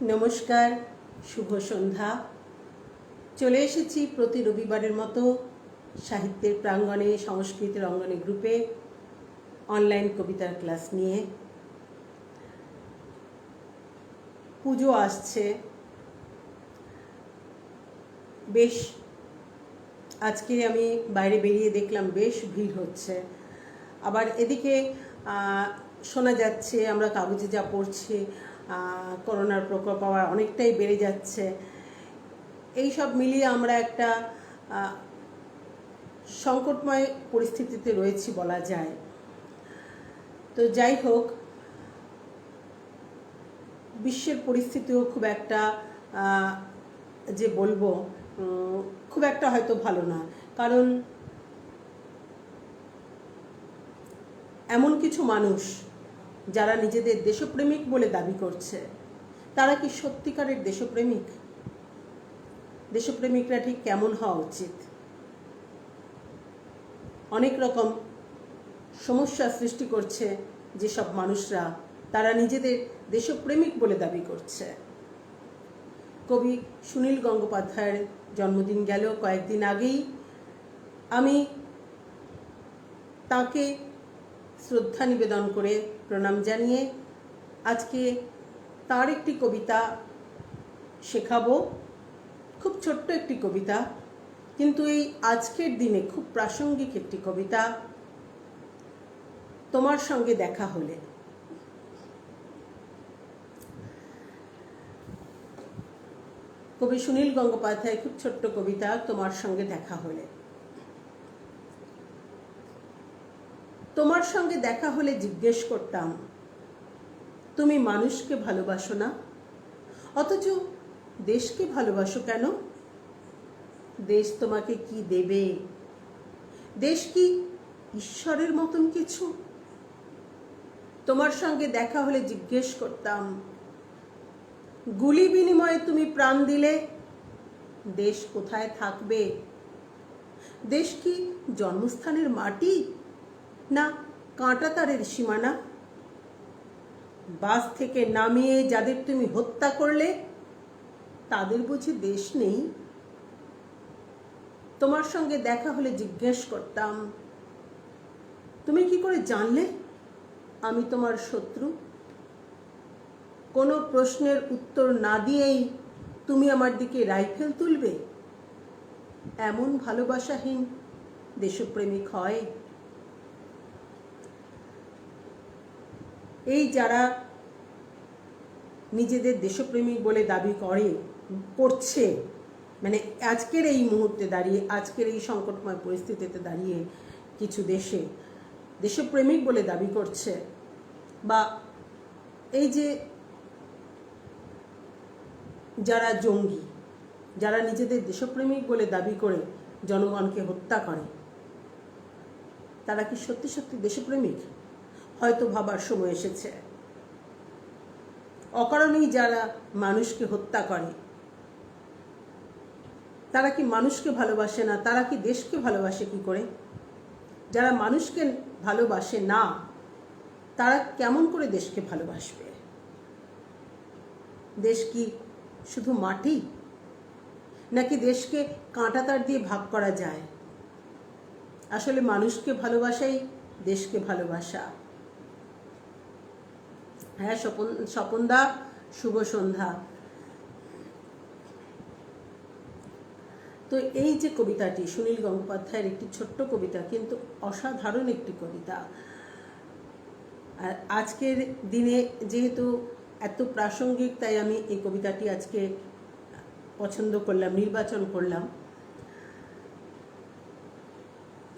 নমস্কার, শুভ সন্ধ্যা। চলে এসেছি প্রতি রবিবারের মতো সাহিত্যের প্রাঙ্গণে, সংস্কৃতের অঙ্গনে গ্রুপে অনলাইন কবিতার ক্লাস নিয়ে। পুজো আসছে, বেশ আজকে আমি বাইরে বেরিয়ে দেখলাম বেশ ভিড় হচ্ছে। আবার এদিকে শোনা যাচ্ছে, আমরা কাগজে যা পড়ছি, করোনার প্রকোপ আবার অনেকটাই বেড়ে যাচ্ছে। এই সব মিলিয়ে আমরা একটা সংকটময় পরিস্থিতিতে রয়েছি বলা যায়। তো যাই হোক, বিশ্বের পরিস্থিতিও খুব একটা যে বলবো খুব একটা হয়তো ভালো না, কারণ এমন কিছু মানুষ যারা নিজেদের দেশপ্রেমিক বলে দাবি করছে, তারা কি সত্যিকারের দেশপ্রেমিক? দেশপ্রেমিকরা ঠিক কেমন হওয়া উচিত? অনেক রকম সমস্যা সৃষ্টি করছে যেসব মানুষরা, তারা নিজেদের দেশপ্রেমিক বলে দাবি করছে। কবি সুনীল গঙ্গোপাধ্যায়ের জন্মদিন গেল কয়েকদিন আগেই। আমি তাকে শ্রদ্ধা নিবেদন করে প্রণাম জানিয়ে আজকে তার একটি কবিতা শেখাবো। খুব ছোট্ট একটি কবিতা, কিন্তু এই আজকের দিনে খুব প্রাসঙ্গিক একটি কবিতা, তোমার সঙ্গে দেখা হলে। কবি সুনীল গঙ্গোপাধ্যায় খুব ছোট্ট কবিতা, তোমার সঙ্গে দেখা হলে। তোমার সঙ্গে দেখা হলে জিজ্ঞেস করতাম, তুমি মানুষকে ভালোবাসো না, অথচ দেশকে ভালোবাসো কেন? দেশ তোমাকে কি দেবে? দেশ কি ঈশ্বরের মতন কিছু? তোমার সঙ্গে দেখা হলে জিজ্ঞেস করতাম, গুলি বিনিময়ে তুমি প্রাণ দিলে দেশ কোথায় থাকবে? দেশ কি জন্মস্থানের মাটি, না কাঁটাতারের সীমানা? বাস থেকে নামিয়ে যাদের তুমি হত্যা করলে, তাদের বুঝি দেশ নেই? তোমার সঙ্গে দেখা হলে জিজ্ঞেস করতাম, তুমি কি করে জানলে আমি তোমার শত্রু? কোনো প্রশ্নের উত্তর না দিয়েই তুমি আমার দিকে রাইফেল তুলবে? এমন ভালোবাসাহীন দেশপ্রেমিক হয়? এই যারা নিজেদের দেশপ্রেমিক বলে দাবি করছে, মানে আজকের এই মুহূর্তে দাঁড়িয়ে, আজকের এই সংকটময় পরিস্থিতিতে দাঁড়িয়ে কিছু দেশে দেশপ্রেমিক বলে দাবি করছে, বা এই যে যারা জঙ্গি, যারা নিজেদের দেশপ্রেমিক বলে দাবি করে জনগণকে হত্যা করে, তারা কি সত্যি সত্যি দেশপ্রেমিক? হয়তো ভাবার সময় এসেছে। অকারণেই যারা মানুষকে হত্যা করে, তারা কি মানুষকে ভালোবাসে না? তারা কি দেশকে ভালোবাসে কি করে? যারা মানুষকে ভালোবাসে না, তারা কেমন করে দেশকে ভালোবাসবে? দেশ কি শুধু মাটি, নাকি দেশকে কাঁটাতার দিয়ে ভাগ করা যায়? আসলে মানুষকে ভালোবাসাই দেশকে ভালোবাসা। হ্যাঁ স্বপনদা, শুভ সন্ধ্যা। তো এই যে কবিতাটি সুনীল গঙ্গোপাধ্যায়ের একটি ছোট্ট কবিতা, কিন্তু অসাধারণ একটি কবিতা। আর আজকের দিনে যেহেতু এত প্রাসঙ্গিক, তাই আমি এই কবিতাটি আজকে পছন্দ করলাম, নির্বাচন করলাম।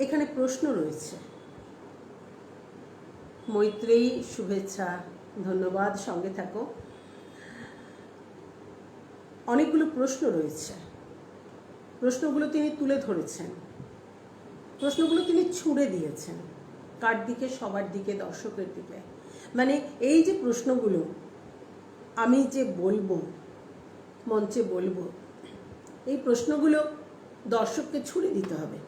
এখানে প্রশ্ন রয়েছে। মৈত্রেয়ী, শুভেচ্ছা, ধন্যবাদ, সঙ্গে থাকো। অনেকগুলো প্রশ্ন রয়েছে। প্রশ্নগুলো তিনি তুলে ধরেছেন, প্রশ্নগুলো তিনি ছুঁড়ে দিয়েছেন। কার দিকে? সবার দিকে, দর্শকের দিকে। মানে এই যে প্রশ্নগুলো আমি যে বলবো, মঞ্চে বলবো, এই প্রশ্নগুলো দর্শককে ছুঁড়ে দিতে হবে,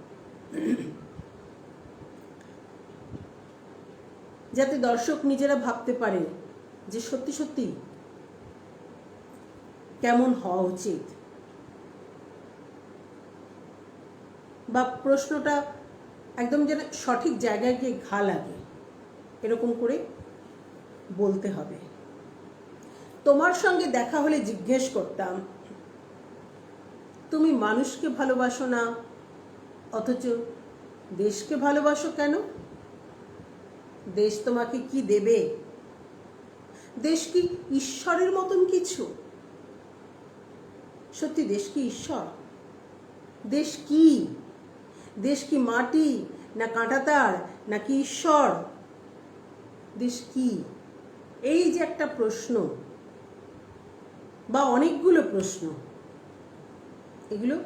যাতে দর্শক নিজেরা ভাবতে পারে যে সত্যি সত্যি কেমন হওয়া উচিত, বা প্রশ্নটা একদম যেন সঠিক জায়গায় গিয়ে ঘা লাগে, এরকম করে বলতে হবে। তোমার সঙ্গে দেখা হলে জিজ্ঞেস করতাম, তুমি মানুষকে ভালোবাসো না, অথচ দেশকে ভালোবাসো কেন? দেশ তোমাকে কি দেবে? দেশ কি ঈশ্বরের মতন কিছু? সত্যি দেশ কি ঈশ্বর? দেশ কি? দেশ কি মাটি, না কাঁটাতার, নাকি ঈশ্বর? দেশ কি? এই যে একটা প্রশ্ন বা অনেকগুলো প্রশ্ন, এগুলো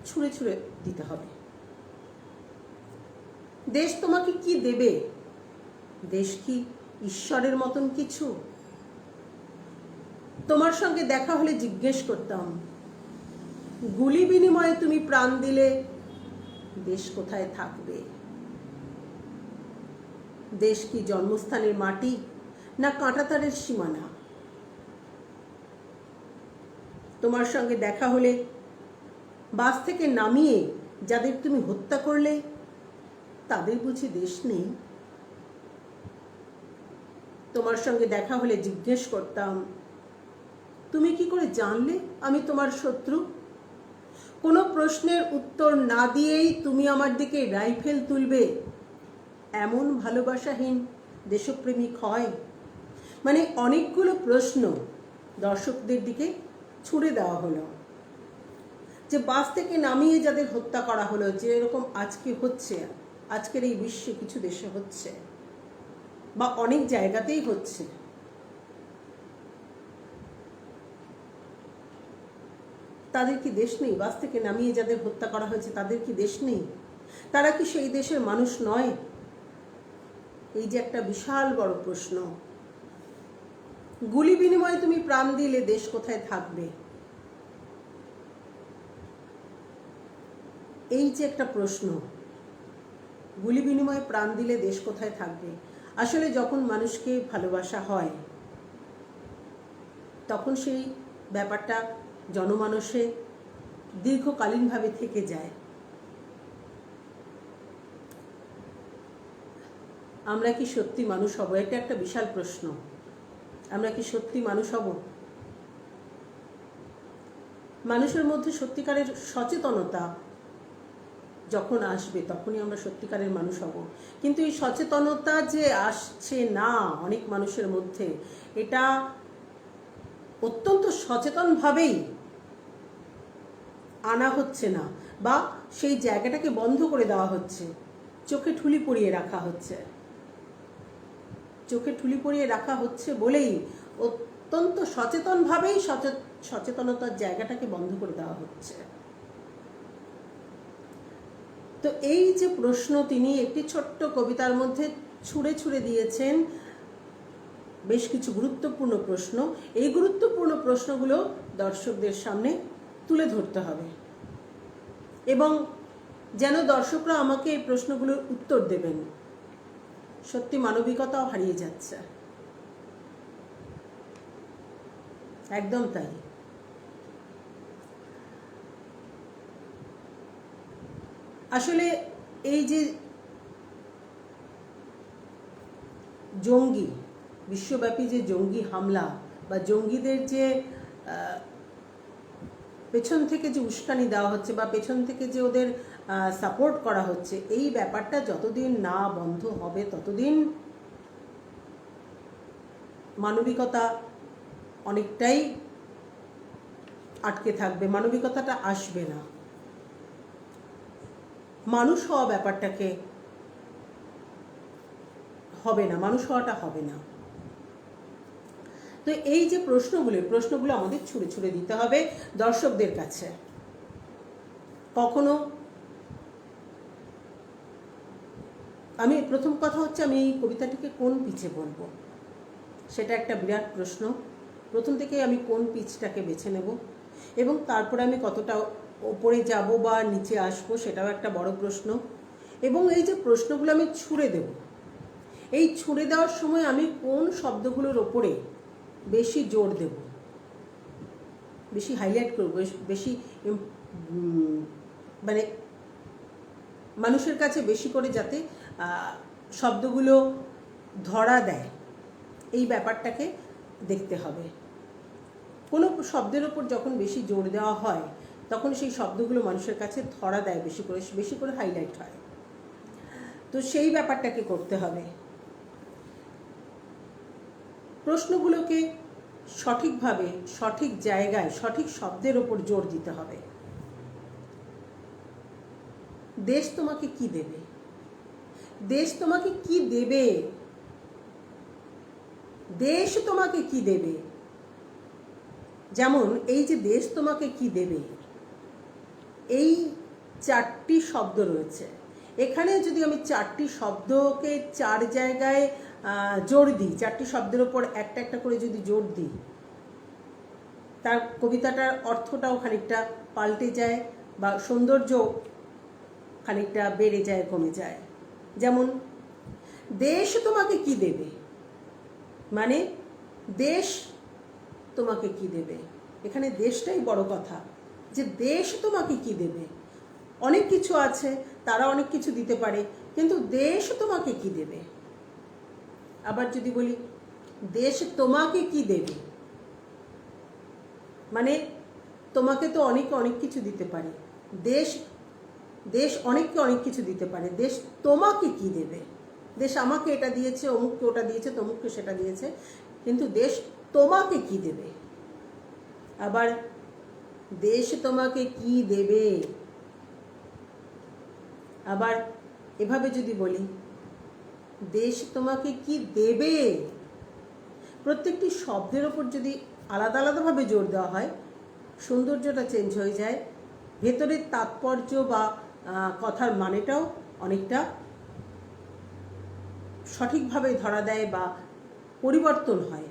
ছুঁড়ে ছুঁড়ে দিতে হবে। দেশ তোমাকে কি দেবে? দেশ কি ঈশ্বরের মতন কিছু? তোমার সঙ্গে দেখা হলে জিজ্ঞেস করতাম, গুলি বিনিময়ে তুমি প্রাণ দিলে দেশ কোথায় থাকবে? দেশ কি জন্মস্থানের মাটি, না কাঁটাতারের সীমানা? তোমার সঙ্গে দেখা হলে বাস থেকে নামিয়ে যাদের তুমি হত্যা করলে তাদের বুঝি দেশ নেই? তোমার সঙ্গে দেখা হলে জিজ্ঞেস করতাম, তুমি কি করে জানলে আমি তোমার শত্রু? কোনো প্রশ্নের উত্তর না দিয়েই তুমি আমার দিকে রাইফেল তুলবে, এমন ভালোবাসাহীন দেশপ্রেমিক হয়? মানে অনেকগুলো প্রশ্ন দর্শকদের দিকে ছুড়ে দেওয়া হলো, যে বাস থেকে নামিয়ে যাদের হত্যা করা হলো, যে এরকম আজকে হচ্ছে, আজকের এই বিশ্বে কিছু দেশে হচ্ছে বা অনেক জায়গাতেই হচ্ছে, তাদের কি দেশ নেই? বাস থেকে নামিয়ে যাদের হত্যা করা হয়েছে তাদের কি দেশ নেই? তারা কি সেই দেশের মানুষ নয়? এই যে একটা বিশাল বড় প্রশ্ন। গুলি বিনিময়ে তুমি প্রাণ দিলে দেশ কোথায় থাকবে? এই যে একটা প্রশ্ন, গুলি বিনিময়ে প্রাণ দিলে দেশ কোথায় থাকবে? আসলে যখন মানুষকে ভালোবাসা হয় তখন সেই ব্যাপারটা জনমানসে দীর্ঘকালীনভাবে থেকে যায়। আমরা কি সত্যি মানুষ হব? এটা একটা বিশাল প্রশ্ন। আমরা কি সত্যি মানুষ হব? মানুষের মধ্যে সত্যিকারের সচেতনতা যখন আসবে তখনই আমরা সত্যিকারের মানুষ হব। কিন্তু এই সচেতনতা যে আসছে না অনেক মানুষের মধ্যে, এটা অত্যন্ত সচেতনভাবেই আনা হচ্ছে না, বা সেই জায়গাটাকে বন্ধ করে দেওয়া হচ্ছে, চোখে ঠুলি পরিয়ে রাখা হচ্ছে। চোখে ঠুলি পরিয়ে রাখা হচ্ছে বলেই অত্যন্ত সচেতনভাবেই সচেতনতার জায়গাটাকে বন্ধ করে দেওয়া হচ্ছে। তো এই যে প্রশ্ন তিনি একটি ছোট্ট কবিতার মধ্যে ছুঁড়ে ছুঁড়ে দিয়েছেন, বেশ কিছু গুরুত্বপূর্ণ প্রশ্ন। এই গুরুত্বপূর্ণ প্রশ্নগুলো দর্শকদের সামনে তুলে ধরতে হবে, এবং যেন দর্শকরা আমাকে এই প্রশ্নগুলোর উত্তর দেবেন। সত্যি মানবিকতাও হারিয়ে যাচ্ছে, একদম তাই। আসলে এই যে জঙ্গি, বিশ্বব্যাপী যে জঙ্গি হামলা বা জঙ্গিদের যে পেছন থেকে যে উস্কানি দেওয়া হচ্ছে বা পেছন থেকে যে ওদের সাপোর্ট করা হচ্ছে, এই ব্যাপারটা যতদিন না বন্ধ হবে ততদিন মানবিকতা অনেকটাই আটকে থাকবে, মানবিকতাটা আসবে না। মানুষ হওয়া ব্যাপারটাকে হবে না, মানুষ হওয়াটা হবে না। তো এই যে প্রশ্নগুলো আমাদের ছুঁড়ে ছুঁড়ে দিতে হবে দর্শকদের কাছে। কখনো আমি প্রথম কথা হচ্ছে, আমি এই কবিতাটিকে কোন পিচে বলবো সেটা একটা বিরাট প্রশ্ন। প্রথম থেকে আমি কোন পিচটাকে বেছে নেব, এবং তারপরে আমি কতটা ওপরে যাব বা নিচে আসবো সেটাও একটা বড় প্রশ্ন। এবং এই যে প্রশ্নগুলো আমি ছুঁড়ে দেব, এই ছুঁড়ে দেওয়ার সময় আমি কোন শব্দগুলোর ওপরে বেশি জোর দেব, বেশি হাইলাইট করব, বেশি মানে মানুষের কাছে বেশি করে যাতে শব্দগুলো ধরা দেয়, এই ব্যাপারটাকে দেখতে হবে। কোনো শব্দের ওপর যখন বেশি জোর দেওয়া হয় তখন সেই শব্দগুলো মানুষের কাছে ধরা দেয়, বেশি করে হাইলাইট হয়। তো সেই ব্যাপারটাকে করতে হবে। প্রশ্নগুলোকে সঠিকভাবে, সঠিক জায়গায়, সঠিক শব্দের ওপর জোর দিতে হবে। দেশ তোমাকে কি দেবে? দেশ তোমাকে কি দেবে? দেশ তোমাকে কি দেবে? যেমন এই যে দেশ তোমাকে কি দেবে, এই 4টি শব্দ রয়েছে। এখানে যদি আমি 4টি শব্দকে 4 জায়গায় জোর দিই, 4টি শব্দের ওপর একটা একটা করে যদি জোর দিই, তার কবিতাটার অর্থটাও খানিকটা পাল্টে যায় বা সৌন্দর্য খানিকটা বেড়ে যায়, কমে যায়। যেমন দেশ তোমাকে কি দেবে, মানে দেশ তোমাকে কি দেবে, এখানে দেশটাই বড় কথা, যে দেশ তোমাকে কি দেবে। অনেক কিছু আছে, তারা অনেক কিছু দিতে পারে, কিন্তু দেশ তোমাকে কি দেবে। আবার যদি বলি দেশ তোমাকে কি দেবে, মানে তোমাকে তো অনেকে অনেক কিছু দিতে পারে, দেশ অনেককে অনেক কিছু দিতে পারে, দেশ তোমাকে কি দেবে। দেশ আমাকে এটা দিয়েছে, অমুককে ওটা দিয়েছে, তমুককে সেটা দিয়েছে, কিন্তু দেশ তোমাকে কি দেবে। আবার দেশ তোমাকে কি দেবে, আবার এভাবে যদি বলি দেশ তোমাকে কি দেবে, প্রত্যেকটি শব্দের ওপর যদি আলাদা আলাদাভাবে জোর দেওয়া হয়, সৌন্দর্যটা চেঞ্জ হয়ে যায়, ভেতরের তাৎপর্য বা কথার মানেটাও অনেকটা সঠিকভাবে ধরা দেয় বা পরিবর্তন হয়।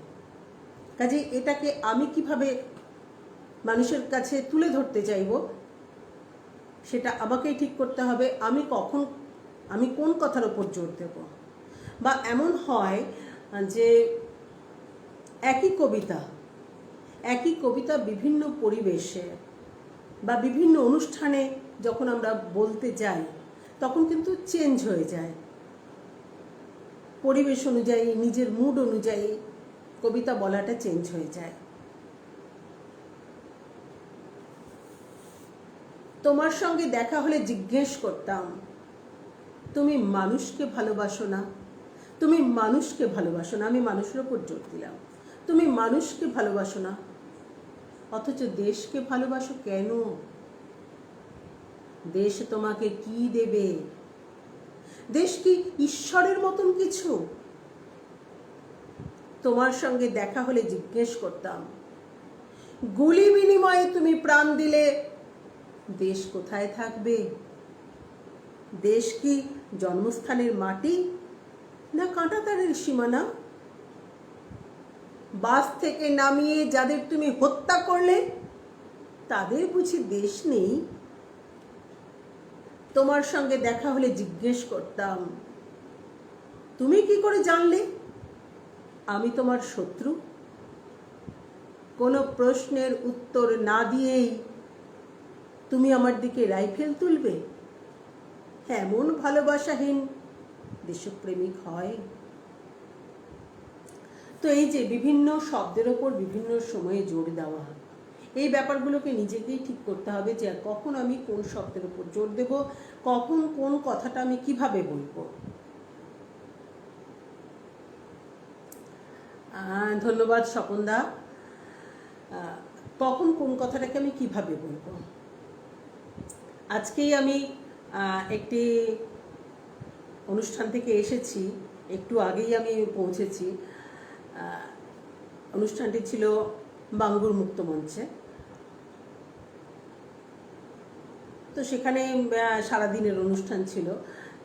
কাজে এটাকে আমি কিভাবে মানুষের কাছে তুলে ধরতে চাইব, সেটা আমাকেই ঠিক করতে হবে। আমি কোন কথার ওপর জোর দেব। বা এমন হয় যে একই কবিতা বিভিন্ন পরিবেশে বা বিভিন্ন অনুষ্ঠানে যখন আমরা বলতে যাই, তখন কিন্তু চেঞ্জ হয়ে যায়। পরিবেশ অনুযায়ী, নিজের মুড অনুযায়ী কবিতা বলাটা চেঞ্জ হয়ে যায়। তোমার সঙ্গে দেখা হলে জিজ্ঞেস করতাম, তুমি মানুষকে ভালোবাসো না? তুমি মানুষকে ভালোবাসো না, আমি মানুষের ওপর জোর দিলাম, তুমি মানুষকে ভালোবাসো না, অথচ দেশকে ভালোবাসো কেন? দেশ তোমাকে কি দেবে? দেশ কি ঈশ্বরের মতন কিছু? তোমার সঙ্গে দেখা হলে জিজ্ঞেস করতাম, গুলি বিনিময়ে তুমি প্রাণ দিলে দেশ কোথায় থাকবে? দেশ কি জন্মস্থানের মাটি না কাঁটাতারের সীমানা? বাস থেকে নামিয়ে যাদের তুমি হত্যা করলে, তাদের বুঝি দেশ নেই? তোমার সঙ্গে দেখা হলে জিজ্ঞেস করতাম, তুমি কি করে জানলে আমি তোমার শত্রু? কোনো প্রশ্নের উত্তর না দিয়েই তুমি আমার দিকে রাইফেল তুলবে? এমন ভালোবাসাহীন দেশপ্রেমিক হয়? তো এই যে বিভিন্ন শব্দের ওপর বিভিন্ন সময়ে জোর দেওয়া, এই ব্যাপারগুলোকে নিজেকেই ঠিক করতে হবে যে কখন আমি কোন শব্দের ওপর জোর দেব, কখন কোন কথাটা আমি কিভাবে বলবো। ধন্যবাদ স্বপনদা। কখন কোন কথাটাকে আমি কিভাবে বলবো। আজকেই আমি একটি অনুষ্ঠান থেকে এসেছি, একটু আগেই আমি পৌঁছেছি। অনুষ্ঠানটি ছিল বাঙ্গুর মুক্ত মঞ্চে। তো সেখানে সারাদিনের অনুষ্ঠান ছিল,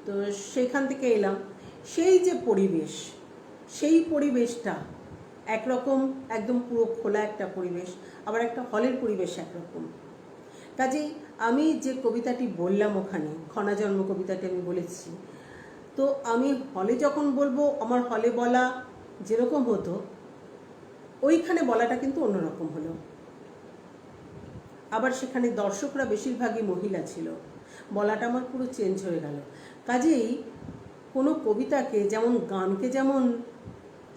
তো সেখান থেকে এলাম। সেই যে পরিবেশ, সেই পরিবেশটা একরকম, একদম পুরো খোলা একটা পরিবেশ, আবার একটা হলের পরিবেশ একরকম। কাজেই আমি যে কবিতাটি বললাম ওখানে, খনা জন্ম কবিতাটি আমি বলেছি, তো আমি হলে যখন বলবো, আমার হলে বলা যেরকম হতো, ওইখানে বলাটা কিন্তু অন্যরকম হলো। আবার সেখানে দর্শকরা বেশিরভাগই মহিলা ছিল, বলাটা আমার পুরো চেঞ্জ হয়ে গেল। কাজেই কোনো কবিতাকে যেমন গানকে যেমন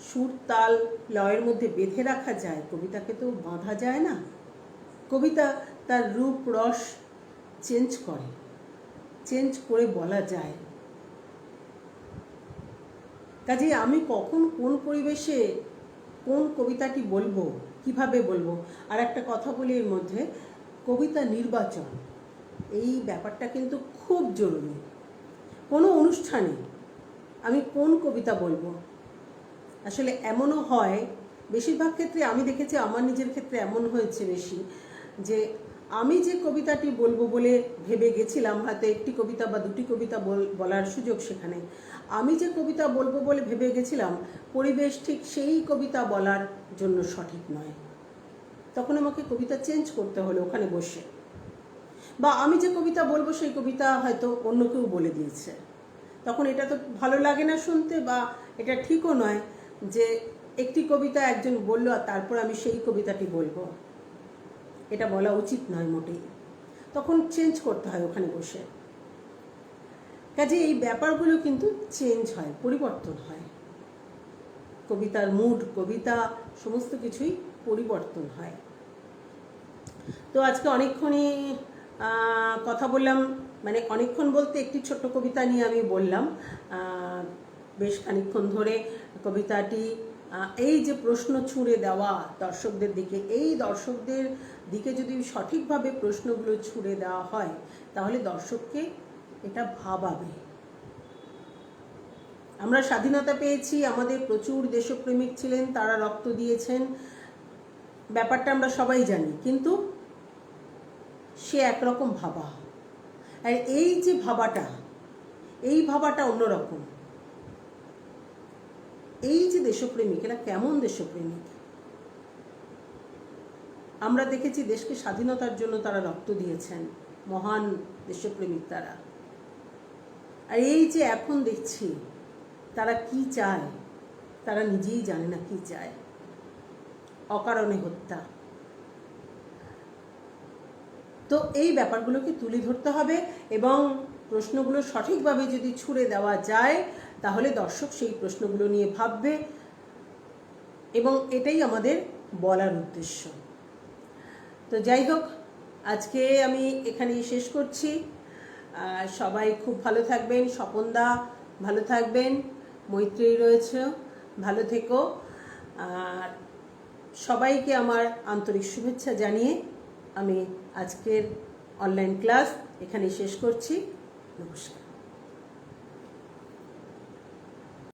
সুর তাল লয়ের মধ্যে বেঁধে রাখা যায়, কবিতাকে তো বাঁধা যায় না। কবিতা তার রূপ রস চেঞ্জ করে বলা যায়। কাজেই আমি কখন কোন পরিবেশে কোন কবিতাটি বলবো, কিভাবে বলবো। আর একটা কথা বলি এর মধ্যে, কবিতা নির্বাচন এই ব্যাপারটা কিন্তু খুব জরুরি। কোনো অনুষ্ঠানে আমি কোন কবিতা বলবো, আসলে এমনও হয় বেশিরভাগ ক্ষেত্রে আমি দেখেছি, আমার নিজের ক্ষেত্রে এমন হয়েছে বেশি, যে আমি যে কবিতাটি বলবো বলে ভেবে গেছিলাম, হয়তো একটি কবিতা বা দুটি কবিতা বলার সুযোগ সেখানে, আমি যে কবিতা বলবো বলে ভেবে গেছিলাম পরিবেশ ঠিক সেই কবিতা বলার জন্য সঠিক নয়। তখন আমাকে কবিতা চেঞ্জ করতে হলো ওখানে বসে। বা আমি যে কবিতা বলবো সেই কবিতা হয়তো অন্য কেউ বলে দিয়েছে, তখন এটা তো ভালো লাগে না শুনতে, বা এটা ঠিকও নয় যে একটি কবিতা একজন বললো আর তারপর আমি সেই কবিতাটি বলবো। এটা বলা উচিত নয় মোটেই। তখন চেঞ্জ করতে হয় ওখানে বসে। কাজে এই ব্যাপারগুলো কিন্তু চেঞ্জ হয়, পরিবর্তন হয়। কবিতার মুড, কবিতা সমস্ত কিছুই পরিবর্তন হয়। তো আজকে অনেকক্ষণই কথা বললাম, মানে অনেকক্ষণ বলতে একটি ছোট্ট কবিতা নিয়ে আমি বললাম। বেশ খানিকক্ষণ ধরে কবিতাটি, এই যে প্রশ্ন ছুঁড়ে দেওয়া দর্শকদের দিকে, এই দর্শকদের দিকে যদি সঠিকভাবে প্রশ্নগুলো ছুঁড়ে দেওয়া হয় তাহলে দর্শককে এটা ভাবাবে। আমরা স্বাধীনতা পেয়েছি, আমাদের প্রচুর দেশপ্রেমিক ছিলেন, তারা রক্ত দিয়েছেন, ব্যাপারটা আমরা সবাই জানি, কিন্তু সে একরকম ভাবা। আর এই যে ভাবাটা, এই ভাবাটা অন্যরকম। এই যে দেশপ্রেমিক, এরা কেমন দেশপ্রেমিক? আমরা দেখেছি দেশকে স্বাধীনতার জন্য তারা রক্ত দিয়েছেন, মহান দেশপ্রেমিক তারা। আর এই যে এখন দেখছি তারা কি চায়, তারা নিজেই জানে না কি চায়। অকারণে হত্যা। তো এই ব্যাপারগুলোকে তুলে ধরতে হবে, এবং প্রশ্নগুলো সঠিকভাবে যদি ছুঁড়ে দেওয়া যায় তাহলে দর্শক সেই প্রশ্নগুলো নিয়ে ভাববে, এবং এটাই আমাদের বলার উদ্দেশ্য। তো যাই হোক, আজকে আমি এখানেই শেষ করছি। সবাই খুব ভালো থাকবেন, স্বপনদা ভালো থাকবেন, মৈত্রী রয়েছে, ভালো থেকো। আর সবাইকে আমার আন্তরিক শুভেচ্ছা জানিয়ে আমি আজকের অনলাইন ক্লাস এখানেই শেষ করছি। নমস্কার।